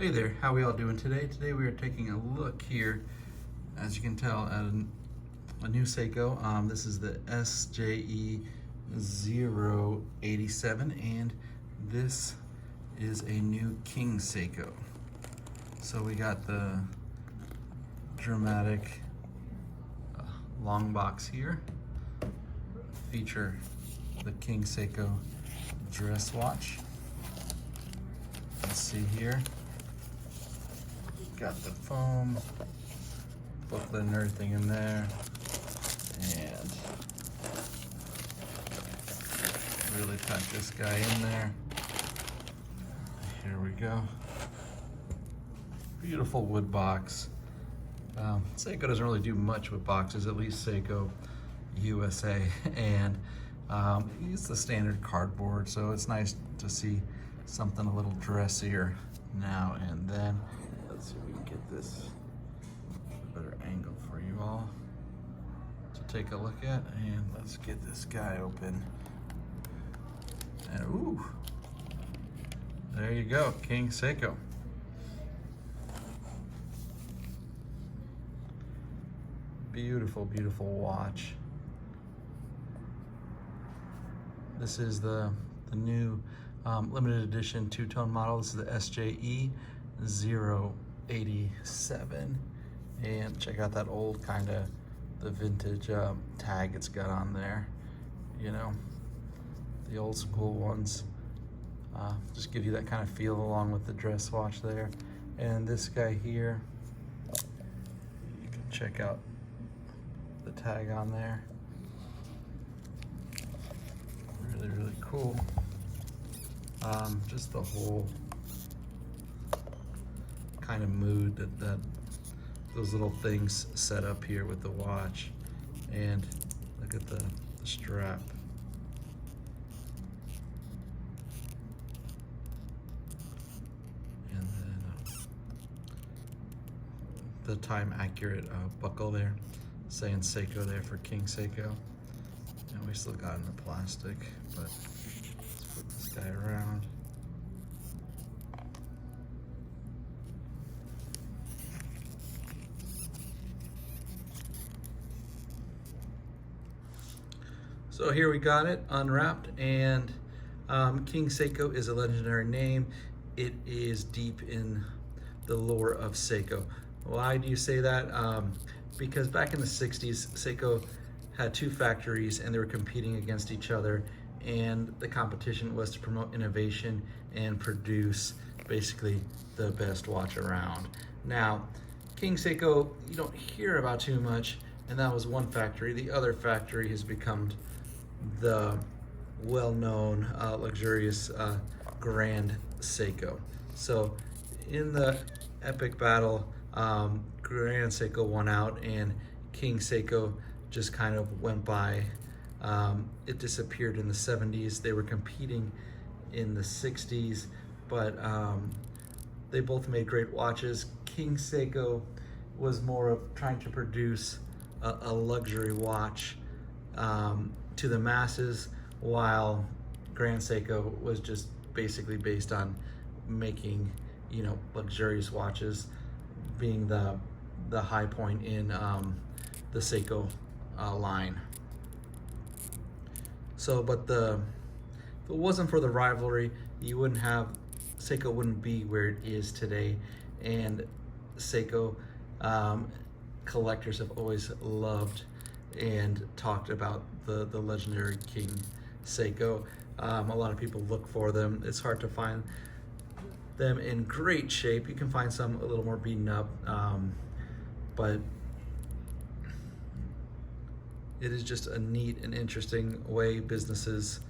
Hey there, how we all doing today? Today we are taking a look here, as you can tell, at a new Seiko. This is the SJE087, and this is a new King Seiko. So we got the dramatic long box here, feature the King Seiko dress watch. Let's see here. Got the foam, booklet and everything in there, and really pack this guy in there. Here we go. Beautiful wood box. Seiko doesn't really do much with boxes, at least Seiko USA, and it's the standard cardboard, so it's nice to see something a little dressier now and then. Let's see if we can get this a better angle for you all to take a look at. And let's get this guy open. And ooh, there you go, King Seiko. Beautiful, beautiful watch. This is the new limited edition two-tone model. This is the SJE087, and check out that old kind of the vintage tag it's got on there. You know, the old school ones just give you that kind of feel along with the dress watch there. And this guy here, you can check out the tag on there. Really, really cool. Just the whole kind of mood that those little things set up here with the watch. And look at the strap. And then the time accurate buckle there, saying Seiko there for King Seiko. And we still got it in the plastic, but let's put this guy around. So here we got it unwrapped, and King Seiko is a legendary name. It is deep in the lore of Seiko. Why do you say that? Because back in the 60s, Seiko had two factories and they were competing against each other, and the competition was to promote innovation and produce basically the best watch around. Now, King Seiko, you don't hear about too much, and that was one factory. The other factory has become the well-known luxurious Grand Seiko. So in the epic battle, Grand Seiko won out and King Seiko just kind of went by. It disappeared in the 70s. They were competing in the 60s, but they both made great watches. King Seiko was more of trying to produce a luxury watch to the masses, while Grand Seiko was just basically based on making, you know, luxurious watches, being the high point in the Seiko line. So, but if it wasn't for the rivalry, Seiko wouldn't be where it is today. And Seiko collectors have always loved and talked about the legendary King Seiko. A lot of people look for them. It's hard to find them in great shape. You can find some a little more beaten up, but it is just a neat and interesting way businesses,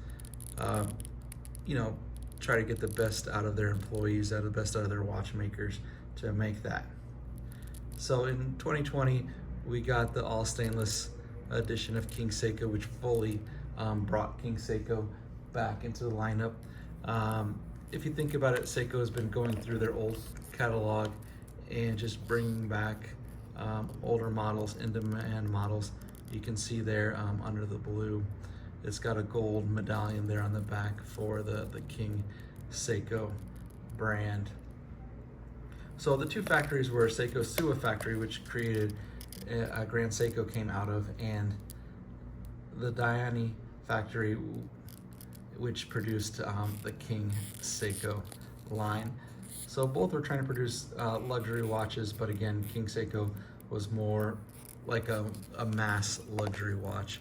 you know, try to get the best out of their employees, the best out of their watchmakers to make that. So in 2020, we got the all stainless edition of King Seiko, which fully brought King Seiko back into the lineup. If you think about it, Seiko has been going through their old catalog and just bringing back older models, in-demand models. You can see there under the blue, it's got a gold medallion there on the back for the King Seiko brand. So the two factories were Seiko Suwa factory, which created Grand Seiko came out of, and the Diani factory, which produced the King Seiko line. So both were trying to produce luxury watches, but again, King Seiko was more like a mass luxury watch,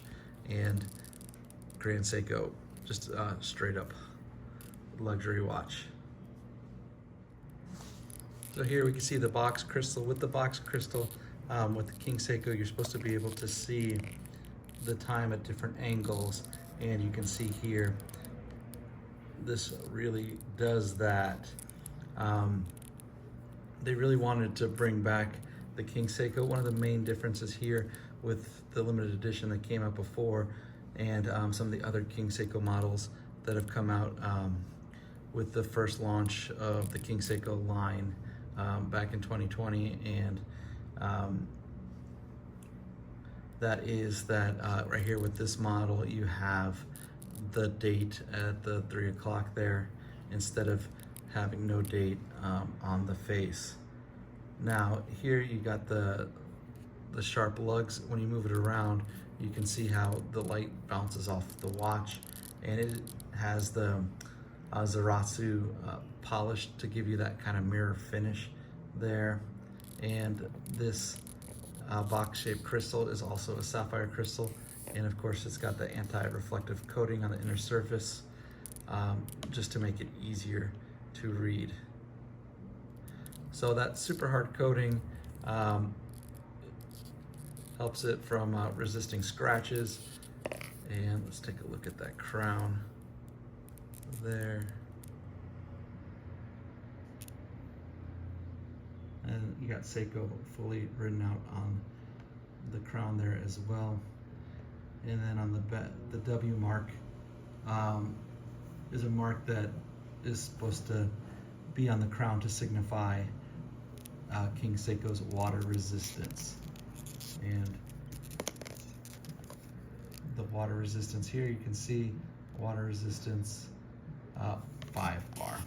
and Grand Seiko just straight up luxury watch. So here we can see the box crystal. With the box crystal, with the King Seiko, you're supposed to be able to see the time at different angles, and you can see here, this really does that. They really wanted to bring back the King Seiko. One of the main differences here with the limited edition that came out before, and some of the other King Seiko models that have come out with the first launch of the King Seiko line back in 2020, and that is that right here with this model, you have the date at the 3 o'clock there, instead of having no date on the face. Now here you got the sharp lugs. When you move it around, you can see how the light bounces off the watch, and it has the Zaratsu polish to give you that kind of mirror finish there. And this box-shaped crystal is also a sapphire crystal, and of course it's got the anti-reflective coating on the inner surface, just to make it easier to read. So that super hard coating helps it from resisting scratches. And let's take a look at that crown there. And you got Seiko fully written out on the crown there as well. And then on the W mark is a mark that is supposed to be on the crown to signify King Seiko's water resistance. And the water resistance here, you can see water resistance 5 bar.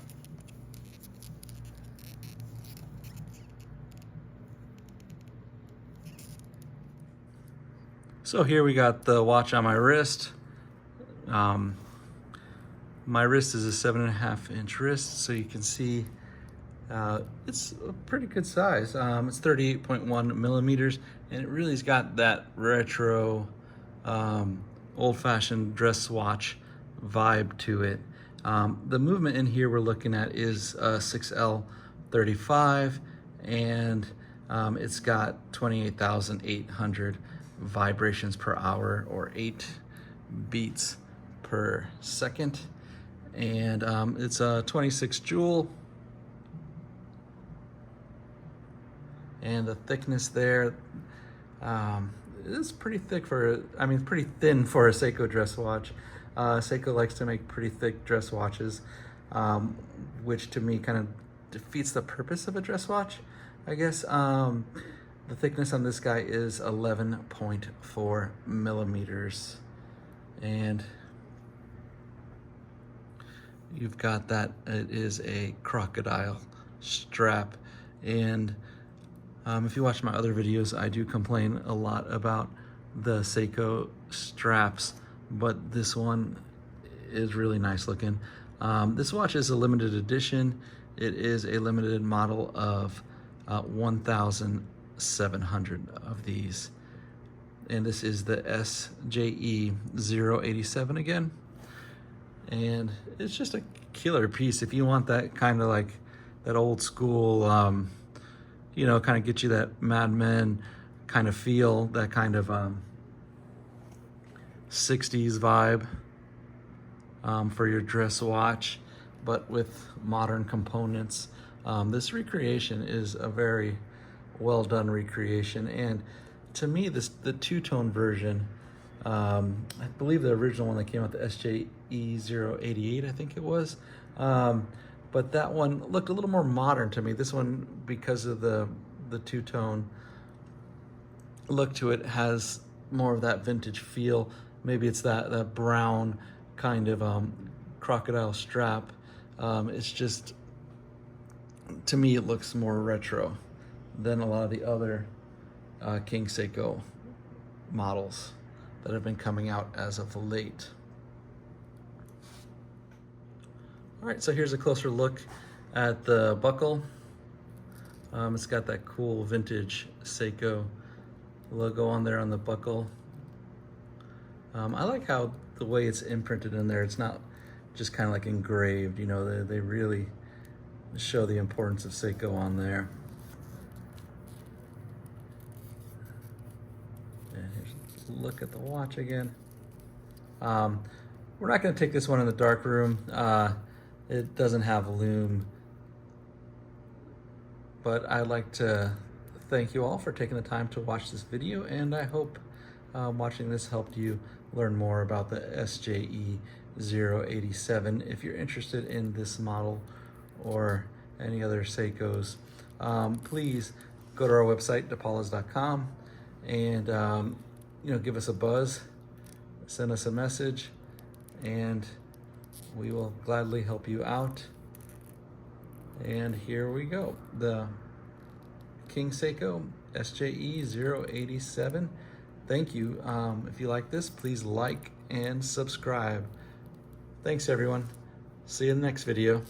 So here we got the watch on my wrist. My wrist is a 7.5-inch wrist, so you can see it's a pretty good size. It's 38.1 millimeters, and it really's got that retro, old-fashioned dress watch vibe to it. The movement in here we're looking at is 6L35, and it's got 28,800 vibrations per hour, or 8 beats per second. And it's a 26 jewel, and the thickness there is pretty thick for, I mean, pretty thin for a Seiko dress watch. Seiko likes to make pretty thick dress watches, which to me kind of defeats the purpose of a dress watch, I guess. The thickness on this guy is 11.4 millimeters, and you've got that it is a crocodile strap. And if you watch my other videos, I do complain a lot about the Seiko straps, but this one is really nice looking. This watch is a limited edition. It is a limited model of 1,700 of these, and this is the SJE087 again. And it's just a killer piece if you want that kind of like that old school, you know, kind of get you that Mad Men kind of feel, that kind of 60s vibe for your dress watch, but with modern components. This recreation is a very well done recreation, and to me the two-tone version, I believe the original one that came out, the SJE088, I think it was, but that one looked a little more modern to me. This one, because of the two-tone look to it, has more of that vintage feel. Maybe it's that brown kind of crocodile strap. It's just to me, it looks more retro than a lot of the other King Seiko models that have been coming out as of late. All right, so here's a closer look at the buckle. It's got that cool vintage Seiko logo on there on the buckle. I like how the way it's imprinted in there. It's not just kind of like engraved, you know, they really show the importance of Seiko on there. And here's a look at the watch again. We're not going to take this one in the dark room. It doesn't have a lume, but I'd like to thank you all for taking the time to watch this video, and I hope watching this helped you learn more about the SJE087. If you're interested in this model or any other Seikos, please go to our website, depalas.com, and you know, give us a buzz, send us a message, and we will gladly help you out. And here we go, the King Seiko SJE087. Thank you. If you like this, please like and subscribe. Thanks everyone. See you in the next video.